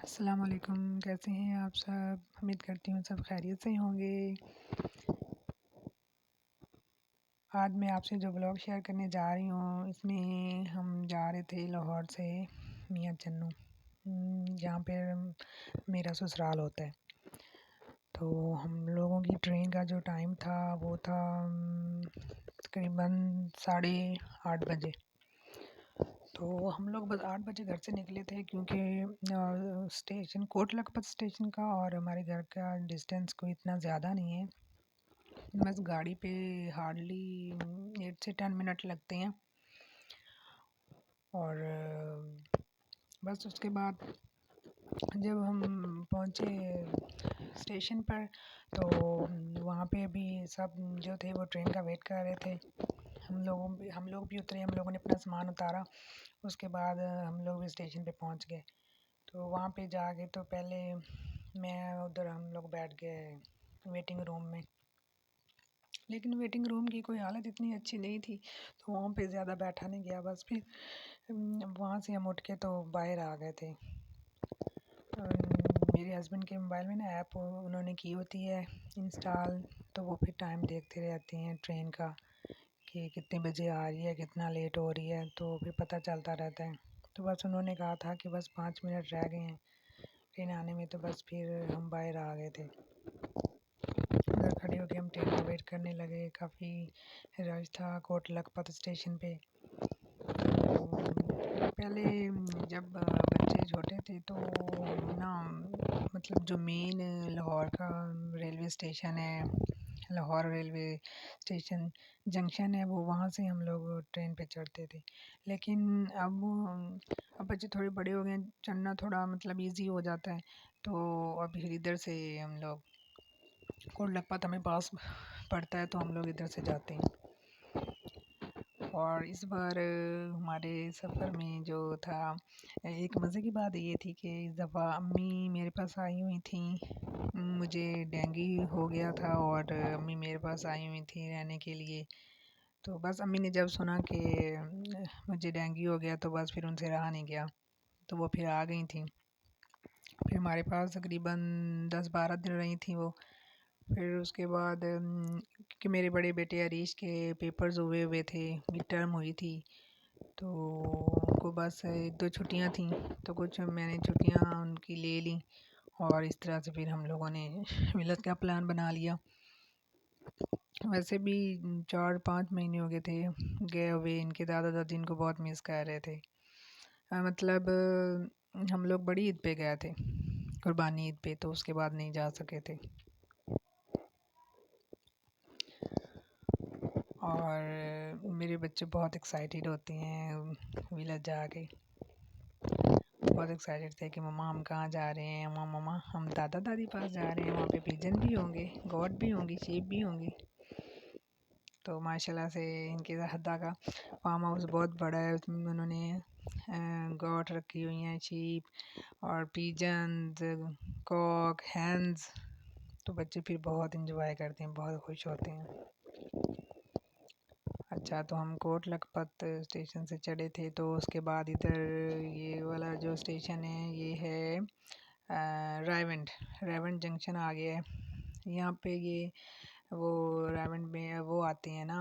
अस्सलाम वालेकुम, कैसे हैं आप सब? उम्मीद करती हूँ सब खैरियत से ही होंगे। आज मैं आपसे जो ब्लॉग शेयर करने जा रही हूँ, इसमें हम जा रहे थे लाहौर से मियाँ चन्नू, जहाँ पे मेरा ससुराल होता है। तो हम लोगों की ट्रेन का जो टाइम था वो था तकरीबन 8:30 बजे। तो हम लोग बस 8 बजे घर से निकले थे, क्योंकि स्टेशन कोट लखपत स्टेशन का और हमारे घर का डिस्टेंस कोई इतना ज़्यादा नहीं है। बस गाड़ी पे हार्डली 8 से 10 मिनट लगते हैं। और बस उसके बाद जब हम पहुँचे स्टेशन पर, तो वहाँ पे भी सब जो थे वो ट्रेन का वेट कर रहे थे। हम लोग भी उतरे, हम लोगों ने अपना सामान उतारा। उसके बाद हम लोग भी स्टेशन पे पहुँच गए। तो वहाँ पे जाके तो पहले हम लोग बैठ गए वेटिंग रूम में। लेकिन वेटिंग रूम की कोई हालत इतनी अच्छी नहीं थी, तो वहाँ पे ज़्यादा बैठा नहीं गया। बस फिर वहाँ से हम उठ के तो बाहर आ गए थे। मेरे हस्बैंड के मोबाइल में ना ऐप उन्होंने की होती है इंस्टॉल, तो वो फिर टाइम देखते रहते हैं ट्रेन का कि कितने बजे आ रही है, कितना लेट हो रही है, तो फिर पता चलता रहता है। तो बस उन्होंने कहा था कि बस 5 मिनट रह गए हैं ट्रेन आने में, तो बस फिर हम बाहर आ गए थे। उधर खड़े होके हम ट्रेन का वेट करने लगे। काफ़ी रश था कोट लखपत स्टेशन पे। पहले जब बच्चे छोटे थे तो ना, मतलब जो मेन लाहौर का रेलवे स्टेशन है, लाहौर रेलवे स्टेशन जंक्शन है, वो वहाँ से हम लोग ट्रेन पे चढ़ते थे। लेकिन अब बच्चे थोड़े बड़े हो गए हैं, चढ़ना थोड़ा मतलब इजी हो जाता है। तो अब फिर इधर से हम लोग कोट लखपत हमें पास पड़ता है, तो हम लोग इधर से जाते हैं। और इस बार हमारे सफ़र में जो था, एक मज़े की बात ये थी कि इस दफ़ा अम्मी मेरे पास आई हुई थी। मुझे डेंगू हो गया था और अम्मी मेरे पास आई हुई थी रहने के लिए। तो बस अम्मी ने जब सुना कि मुझे डेंगू हो गया, तो बस फिर उनसे रहा नहीं गया, तो वो फिर आ गई थी। फिर हमारे पास तकरीबन 10-12 दिन रही थी वो। फिर उसके बाद क्योंकि मेरे बड़े बेटे अरीश के पेपर्स हुए थे, मिड टर्म हुई थी, तो उनको बस 1-2 छुट्टियां थी, तो कुछ मैंने छुट्टियां उनकी ले ली। और इस तरह से फिर हम लोगों ने मिलत का प्लान बना लिया। वैसे भी 4-5 महीने हो गए थे गए हुए, इनके दादा दादी इनको बहुत मिस कर रहे थे। मतलब हम लोग बड़ी ईद पे गए थे, कुर्बानी ईद पे, तो उसके बाद नहीं जा सके थे। और मेरे बच्चे बहुत एक्साइटेड होते हैं विलेज जाके। बहुत एक्साइटेड थे कि मम्मा हम कहाँ जा रहे हैं, मम्मा हम दादा दादी पास जा रहे हैं, वहाँ पे पिजन भी होंगे, गॉड भी होंगी, शीप भी होंगी। तो माशाल्लाह से इनके दादा का फार्म हाउस बहुत बड़ा है, उसमें उन्होंने गॉट रखी हुई हैं, शीप और पिजन्स, कॉक, हैंस। तो बच्चे फिर बहुत इंजॉय करते हैं, बहुत खुश होते हैं। अच्छा, तो हम कोट लखपत स्टेशन से चढ़े थे, तो उसके बाद इधर ये वाला जो स्टेशन है ये है रायवंड। रायवंड जंक्शन आ गया है यहाँ पे। ये वो रायवंड में वो आते हैं ना,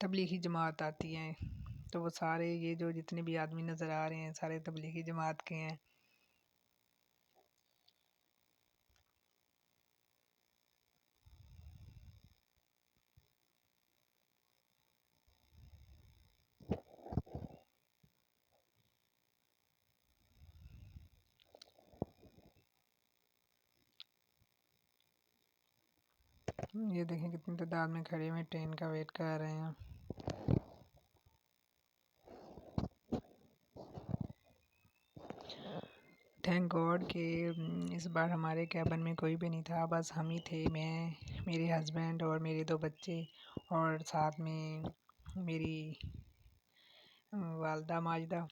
तबलीगी जमात आती है, तो वो सारे ये जो जितने भी आदमी नज़र आ रहे हैं सारे तबलीगी जमात के हैं। ये देखें कितनी तादाद में खड़े हुए ट्रेन का वेट कर रहे हैं। थैंक गॉड कि इस बार हमारे कैबिन में कोई भी नहीं था, बस हम ही थे, मैं, मेरे हस्बैंड और मेरे 2 बच्चे, और साथ में मेरी वालदा माजिदा।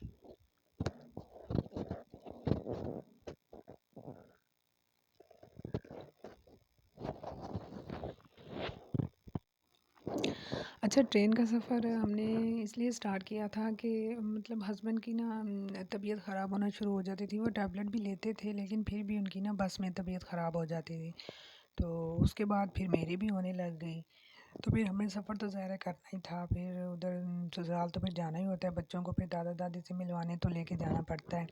अच्छा, अच्छा, ट्रेन का सफ़र हमने इसलिए स्टार्ट किया था कि मतलब हस्बैंड की ना तबीयत ख़राब होना शुरू हो जाती थी। वो टैबलेट भी लेते थे लेकिन फिर भी उनकी ना बस में तबीयत ख़राब हो जाती थी। तो उसके बाद फिर मेरी भी होने लग गई। तो फिर हमें सफ़र तो ज़ाहिर है करना ही था। फिर उधर ससुराल तो फिर जाना ही होता है, बच्चों को फिर दादा दादी से मिलवाने तो लेके जाना पड़ता है।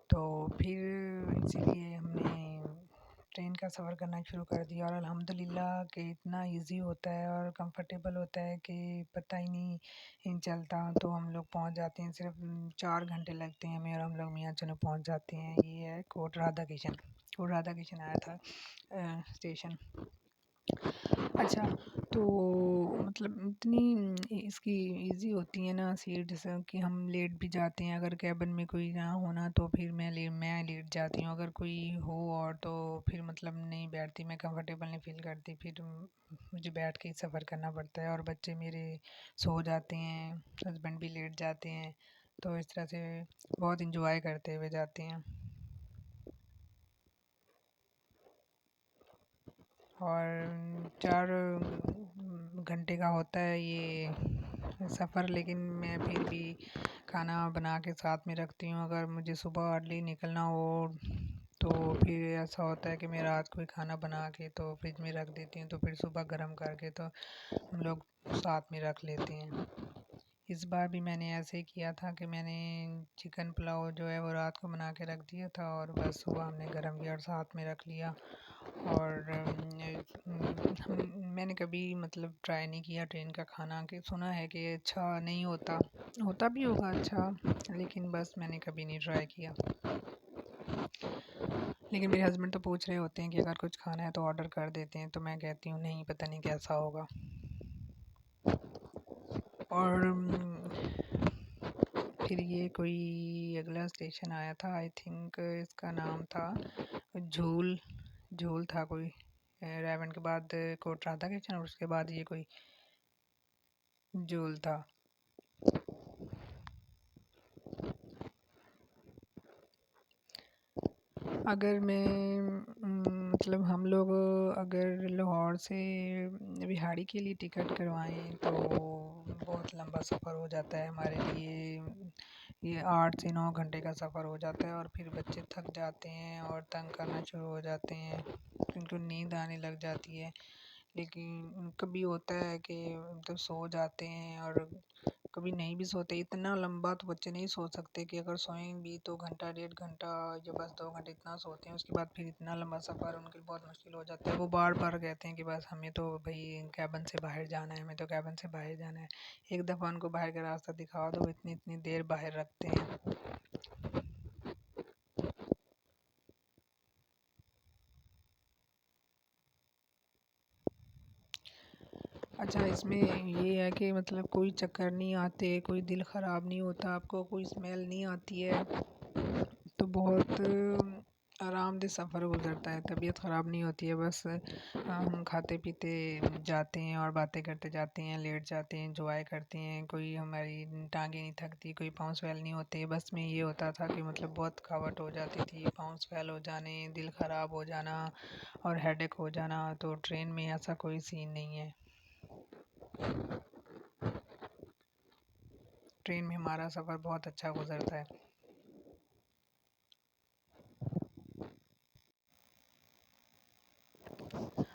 तो फिर इसीलिए हमने ट्रेन का सफ़र करना शुरू कर दिया और अल्हम्दुलिल्लाह कि इतना इजी होता है और कंफर्टेबल होता है कि पता ही नहीं चलता। तो हम लोग पहुंच जाते हैं, सिर्फ 4 घंटे लगते हैं हमें और हम लोग मियाँ चलो पहुंच जाते हैं। ये है कोट राधा किशन। कोट राधा किशन आया था स्टेशन। अच्छा, तो मतलब इतनी इसकी इजी होती है ना सीट्स कि हम लेट भी जाते हैं। अगर कैबिन में कोई ना होना तो फिर मैं लेट जाती हूँ। अगर कोई हो और तो फिर मतलब नहीं बैठती, मैं कंफर्टेबल नहीं फील करती। फिर मुझे बैठ के ही सफ़र करना पड़ता है और बच्चे मेरे सो जाते हैं, हस्बैंड भी लेट जाते हैं। तो इस तरह से बहुत इंजॉय करते हुए जाते हैं। और 4 घंटे का होता है ये सफ़र, लेकिन मैं फिर भी खाना बना के साथ में रखती हूँ। अगर मुझे सुबह अर्ली निकलना हो तो फिर ऐसा होता है कि मैं रात को ही खाना बना के तो फ्रिज में रख देती हूँ, तो फिर सुबह गर्म करके तो हम लोग साथ में रख लेते हैं। इस बार भी मैंने ऐसे ही किया था कि मैंने चिकन पुलाव जो है वो रात को बना के रख दिया था और बस सुबह हमने गरम किया और साथ में रख लिया। और मैंने कभी मतलब ट्राई नहीं किया ट्रेन का खाना, कि सुना है कि अच्छा नहीं होता, होता भी होगा अच्छा, लेकिन बस मैंने कभी नहीं ट्राई किया। लेकिन मेरे हस्बैंड तो पूछ रहे होते हैं कि अगर कुछ खाना है तो ऑर्डर कर देते हैं, तो मैं कहती हूँ नहीं, पता नहीं कैसा होगा। और फिर ये कोई अगला स्टेशन आया था, आई थिंक इसका नाम था झूल। झूल था कोई, रेवन के बाद कोट राधा किशन और उसके बाद ये कोई झूल था। अगर मैं मतलब हम लोग अगर लाहौर से बिहाड़ी के लिए टिकट करवाएं तो बहुत लंबा सफ़र हो जाता है हमारे लिए। ये 8 से 9 घंटे का सफ़र हो जाता है और फिर बच्चे थक जाते हैं और तंग करना शुरू हो जाते हैं, उनको नींद आने लग जाती है। लेकिन कभी होता है कि मतलब सो जाते हैं और कभी नहीं भी सोते। इतना लंबा तो बच्चे नहीं सो सकते कि अगर सोएं भी तो घंटा 1.5 घंटा या बस 2 घंटे इतना सोते हैं। उसके बाद फिर इतना लंबा सफ़र उनके लिए बहुत मुश्किल हो जाता है। वो बार बार कहते हैं कि बस हमें तो भाई कैबिन से बाहर जाना है, हमें तो कैबिन से बाहर जाना है। एक दफ़ा उनको बाहर का रास्ता दिखा दो, इतनी इतनी देर बाहर रखते हैं। अच्छा, इसमें ये है कि मतलब कोई चक्कर नहीं आते, कोई दिल ख़राब नहीं होता, आपको कोई स्मेल नहीं आती है, तो बहुत आरामदेह सफ़र गुज़रता है, तबीयत ख़राब नहीं होती है। बस हम खाते पीते जाते हैं और बातें करते जाते हैं, लेट जाते हैं, एंजॉय करते हैं। कोई हमारी टांगें नहीं थकती, कोई पाँव स्वेल नहीं होते। बस में ये होता था कि मतलब बहुत थकावट हो जाती थी, पाँव स्वेल हो जाने, दिल ख़राब हो जाना और हेडेक हो जाना। तो ट्रेन में ऐसा कोई सीन नहीं है। ट्रेन में हमारा सफ़र बहुत अच्छा गुज़रता है।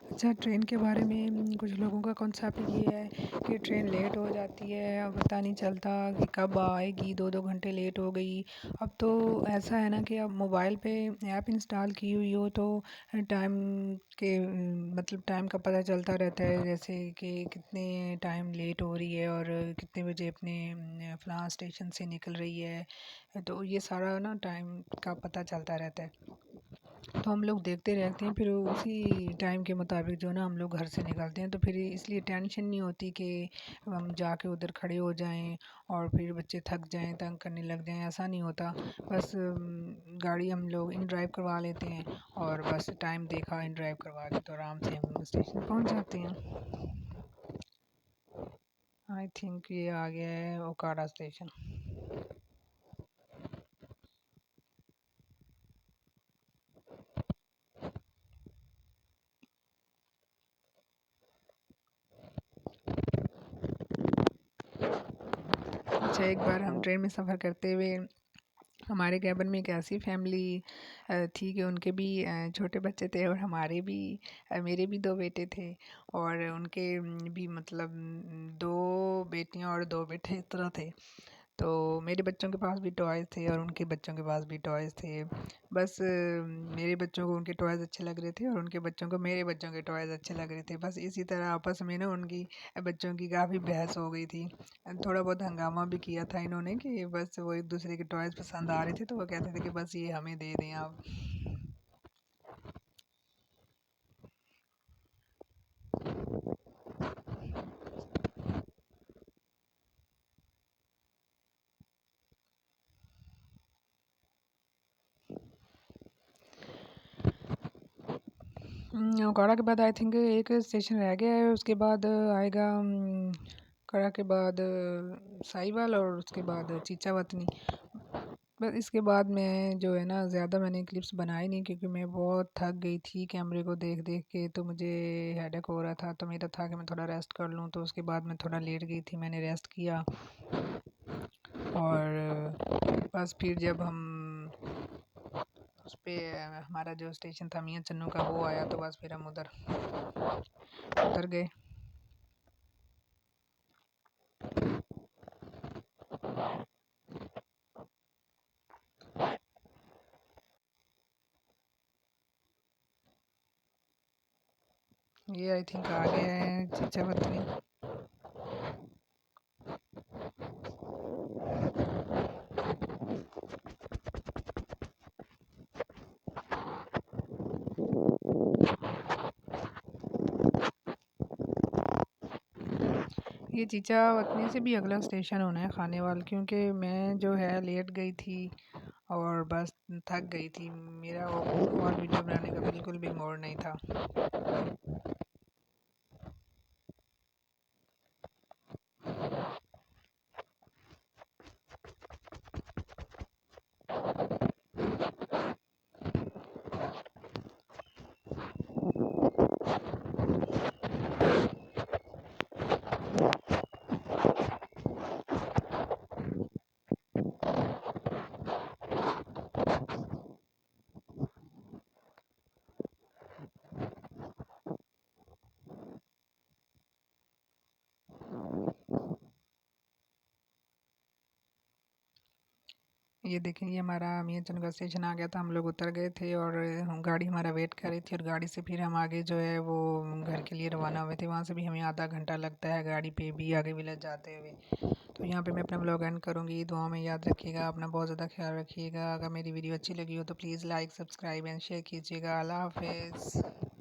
अच्छा, ट्रेन के बारे में कुछ लोगों का कॉन्सेप्ट ये है कि ट्रेन लेट हो जाती है और पता नहीं चलता कि कब आएगी, 2-2 घंटे लेट हो गई। अब तो ऐसा है ना कि अब मोबाइल पे ऐप इंस्टॉल की हुई हो तो टाइम के मतलब टाइम का पता चलता रहता है, जैसे कि कितने टाइम लेट हो रही है और कितने बजे अपने फलां स्टेशन से निकल रही है। तो ये सारा ना टाइम का पता चलता रहता है। तो हम लोग देखते रहते हैं, फिर उसी टाइम के मुताबिक जो ना हम लोग घर से निकलते हैं। तो फिर इसलिए टेंशन नहीं होती कि हम जाके उधर खड़े हो जाएं और फिर बच्चे थक जाएं, तंग करने लग जाएं, ऐसा नहीं होता। बस गाड़ी हम लोग इन ड्राइव करवा लेते हैं और बस टाइम देखा इन ड्राइव करवा के तो आराम से हम स्टेशन पहुंच जाते हैं। आई थिंक ये आ गया है ओकाड़ा स्टेशन। अच्छा, एक बार हम ट्रेन में सफ़र करते हुए हमारे कैबिन में एक ऐसी फैमिली थी कि उनके भी छोटे बच्चे थे और हमारे भी मेरे भी 2 बेटे थे और उनके भी मतलब 2 बेटियां और 2 बेटे इस तरह थे। तो मेरे बच्चों के पास भी टॉयज़ थे और उनके बच्चों के पास भी टॉयज़ थे। बस मेरे बच्चों को उनके टॉयज़ अच्छे लग रहे थे और उनके बच्चों को मेरे बच्चों के टॉयज़ अच्छे लग रहे थे। बस इसी तरह आपस में ना उनकी बच्चों की काफ़ी बहस हो गई थी। थोड़ा बहुत हंगामा भी किया था इन्होंने कि बस वो एक दूसरे के टॉयज़ पसंद आ रहे थे तो वो कहते थे कि बस ये हमें दे दें आप। काढ़ा के बाद आई थिंक एक स्टेशन रह गया है, उसके बाद आएगा काढ़ा के बाद साहिवाल और उसके बाद चीचावतनी। बस इसके बाद मैं जो है ना ज़्यादा मैंने क्लिप्स बनाई नहीं क्योंकि मैं बहुत थक गई थी कैमरे को देख देख के, तो मुझे हेडेक हो रहा था तो मेरा था कि मैं थोड़ा रेस्ट कर लूँ, तो उसके बाद मैं थोड़ा लेट गई थी, मैंने रेस्ट किया और बस फिर जब हम उस पे हमारा जो स्टेशन था मियाँ चन्नू का वो आया तो बस फिर हम उधर उतर गए। ये आई थिंक आ गया है चीचावतनी। ये चीचावतनी से भी अगला स्टेशन होना है खानेवाल, क्योंकि मैं जो है लेट गई थी और बस थक गई थी, मेरा और वीडियो बनाने का बिल्कुल भी मूड नहीं था। ये देखें, ये हमारा मियाँ चंद का स्टेशन आ गया था, हम लोग उतर गए थे और हम गाड़ी हमारा वेट कर रही थी और गाड़ी से फिर हम आगे जो है वो घर के लिए रवाना हुए थे। वहाँ से भी हमें आधा घंटा लगता है गाड़ी पे भी आगे विलेज जाते हुए। तो यहाँ पे मैं अपना ब्लॉग एंड करूँगी। दुआ में याद रखिएगा, अपना बहुत ज़्यादा ख्याल रखिएगा। अगर मेरी वीडियो अच्छी लगी हो तो please like, subscribe and share कीजिएगा। अल्लाह हाफ़िज़।